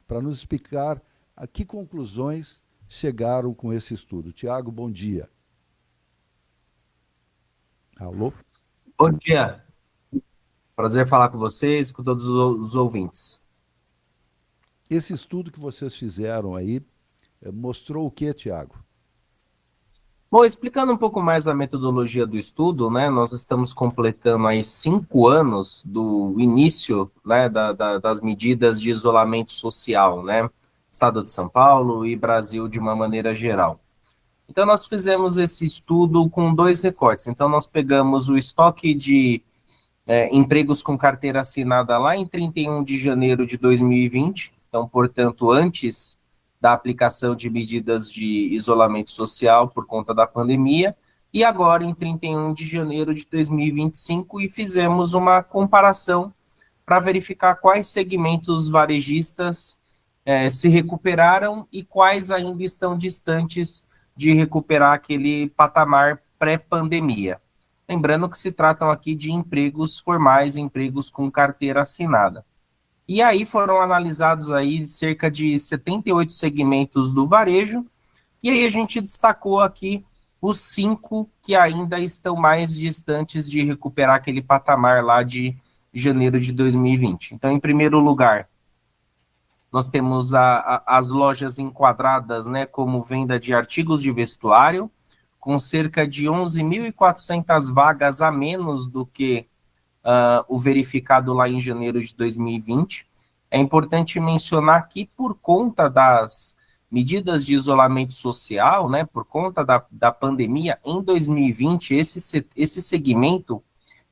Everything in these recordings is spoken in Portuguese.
para nos explicar a que conclusões chegaram com esse estudo. Tiago, bom dia. Alô? Bom dia, prazer falar com vocês e com todos os ouvintes. Esse estudo que vocês fizeram aí mostrou o que, Tiago? Bom, explicando um pouco mais a metodologia do estudo, né, nós estamos completando aí 5 anos do início, né, das medidas de isolamento social, né, Estado de São Paulo e Brasil de uma maneira geral. Então, nós fizemos esse estudo com dois recortes. Então, nós pegamos o estoque de empregos com carteira assinada lá em 31 de janeiro de 2020, então, portanto, antes da aplicação de medidas de isolamento social por conta da pandemia, e agora em 31 de janeiro de 2025, e fizemos uma comparação para verificar quais segmentos varejistas se recuperaram e quais ainda estão distantes de recuperar aquele patamar pré-pandemia. Lembrando que se tratam aqui de empregos formais, empregos com carteira assinada. E aí foram analisados aí cerca de 78 segmentos do varejo, e aí a gente destacou aqui os 5 que ainda estão mais distantes de recuperar aquele patamar lá de janeiro de 2020. Então, em primeiro lugar, nós temos as lojas enquadradas, né, como venda de artigos de vestuário, com cerca de 11.400 vagas a menos do que o verificado lá em janeiro de 2020. É importante mencionar que, por conta das medidas de isolamento social, né, por conta da pandemia, em 2020, esse segmento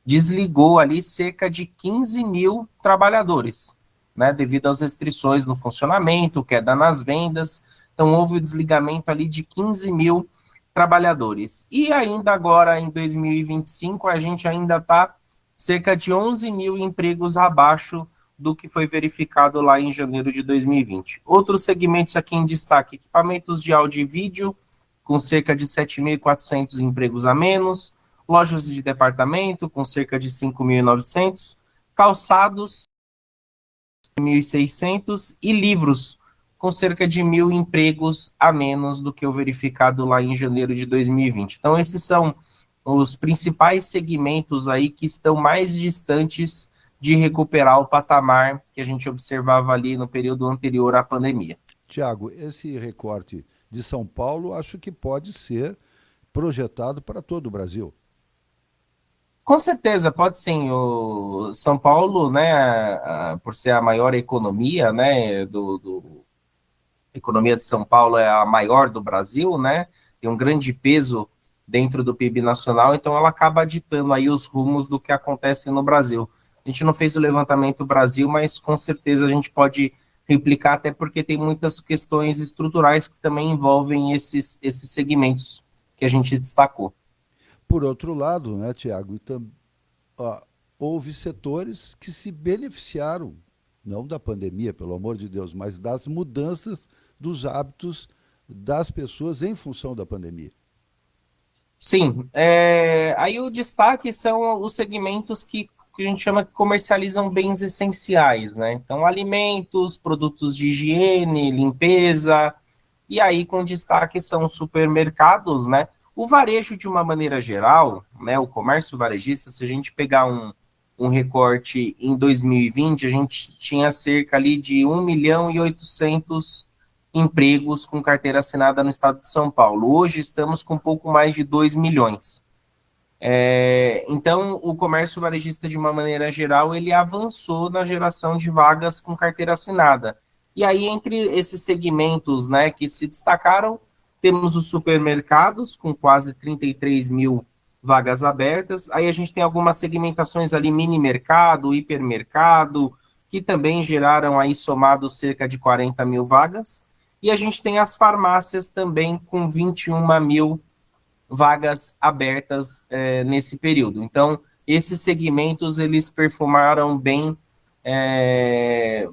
desligou ali cerca de 15 mil trabalhadores, né, devido às restrições no funcionamento, queda nas vendas. Então, houve o desligamento ali de 15 mil trabalhadores. E ainda agora, em 2025, a gente ainda está cerca de 11 mil empregos abaixo do que foi verificado lá em janeiro de 2020. Outros segmentos aqui em destaque: equipamentos de áudio e vídeo, com cerca de 7.400 empregos a menos, lojas de departamento, com cerca de 5.900, calçados, 1.600 e livros, com cerca de 1.000 empregos a menos do que o verificado lá em janeiro de 2020. Então, esses são os principais segmentos aí que estão mais distantes de recuperar o patamar que a gente observava ali no período anterior à pandemia. Tiago, esse recorte de São Paulo acho que pode ser projetado para todo o Brasil. Com certeza, pode sim. O São Paulo, né, por ser a maior economia, né, a economia de São Paulo é a maior do Brasil, né, tem um grande peso dentro do PIB nacional, então ela acaba ditando aí os rumos do que acontece no Brasil. A gente não fez o levantamento Brasil, mas com certeza a gente pode replicar, até porque tem muitas questões estruturais que também envolvem esses segmentos que a gente destacou. Por outro lado, né, Tiago, ó, houve setores que se beneficiaram, não da pandemia, pelo amor de Deus, mas das mudanças dos hábitos das pessoas em função da pandemia. Sim, aí o destaque são os segmentos que a gente chama que comercializam bens essenciais, né? Então, alimentos, produtos de higiene, limpeza, e aí com destaque são os supermercados, né? O varejo, de uma maneira geral, né? O comércio varejista, se a gente pegar um recorte em 2020, a gente tinha cerca ali de 1.800.000 empregos com carteira assinada no estado de São Paulo. Hoje estamos com um pouco mais de 2 milhões. Então, o comércio varejista, de uma maneira geral, ele avançou na geração de vagas com carteira assinada. E aí, entre esses segmentos, né, que se destacaram, temos os supermercados, com quase 33 mil vagas abertas. Aí a gente tem algumas segmentações ali, mini mercado, hipermercado, que também geraram aí somados cerca de 40 mil vagas. E a gente tem as farmácias também com 21 mil vagas abertas nesse período. Então, esses segmentos, eles performaram bem é,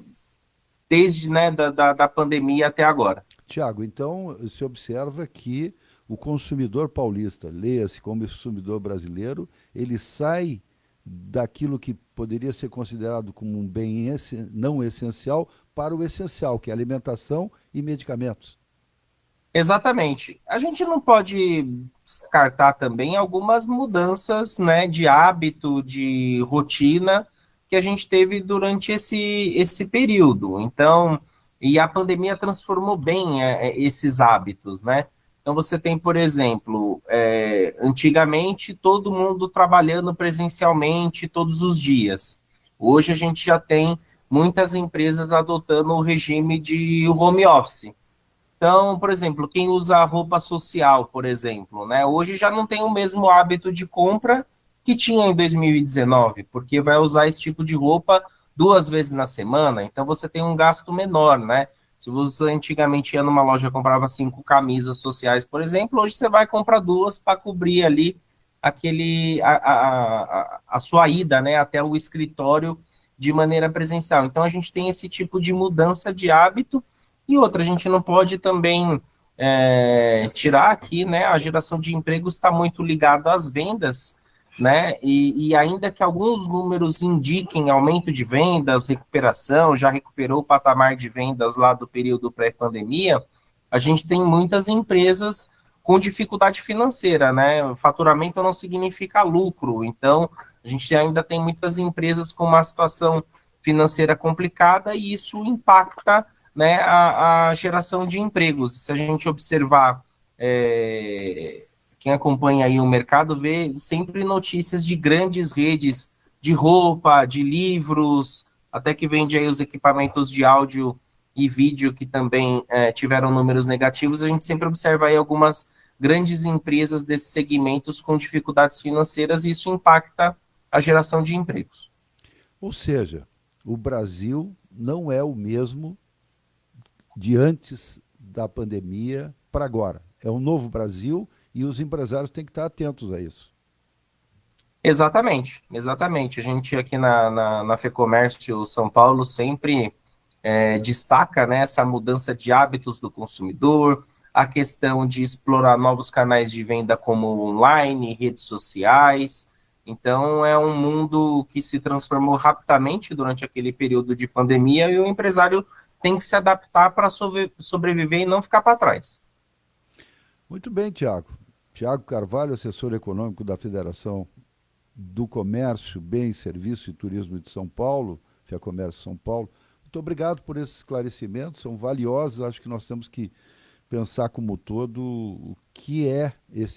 desde, né, da pandemia até agora. Tiago, então se observa que o consumidor paulista, leia-se como consumidor brasileiro, ele sai daquilo que poderia ser considerado como um bem não essencial para o essencial, que é alimentação e medicamentos. Exatamente. A gente não pode descartar também algumas mudanças, né, de hábito, de rotina que a gente teve durante esse período. Então, e a pandemia transformou bem esses hábitos, né? Então, você tem, por exemplo, antigamente todo mundo trabalhando presencialmente todos os dias. Hoje a gente já tem muitas empresas adotando o regime de home office. Então, por exemplo, quem usa roupa social, por exemplo, né, hoje já não tem o mesmo hábito de compra que tinha em 2019, porque vai usar esse tipo de roupa 2 vezes na semana, então você tem um gasto menor, né? Se você antigamente ia numa loja e comprava 5 camisas sociais, por exemplo, hoje você vai comprar 2 para cobrir ali a sua ida, né, até o escritório de maneira presencial. Então a gente tem esse tipo de mudança de hábito e outra, a gente não pode também tirar aqui, né? A geração de empregos está muito ligada às vendas, né? E ainda que alguns números indiquem aumento de vendas, recuperação, já recuperou o patamar de vendas lá do período pré-pandemia, a gente tem muitas empresas com dificuldade financeira, né? O faturamento não significa lucro, então a gente ainda tem muitas empresas com uma situação financeira complicada e isso impacta, né, a geração de empregos. Se a gente observar, quem acompanha aí o mercado vê sempre notícias de grandes redes de roupa, de livros, até que vende aí os equipamentos de áudio e vídeo que também tiveram números negativos. A gente sempre observa aí algumas grandes empresas desses segmentos com dificuldades financeiras e isso impacta a geração de empregos. Ou seja, o Brasil não é o mesmo de antes da pandemia para agora. É um novo Brasil e os empresários têm que estar atentos a isso. Exatamente, exatamente. A gente aqui na FEComércio São Paulo sempre destaca, né, essa mudança de hábitos do consumidor, a questão de explorar novos canais de venda como online, redes sociais. Então, é um mundo que se transformou rapidamente durante aquele período de pandemia e o empresário tem que se adaptar para sobreviver e não ficar para trás. Muito bem, Tiago. Tiago Carvalho, assessor econômico da Federação do Comércio, Bens, Serviços e Turismo de São Paulo, FEComércio São Paulo. Muito obrigado por esses esclarecimentos, são valiosos. Acho que nós temos que pensar como todo o que é esse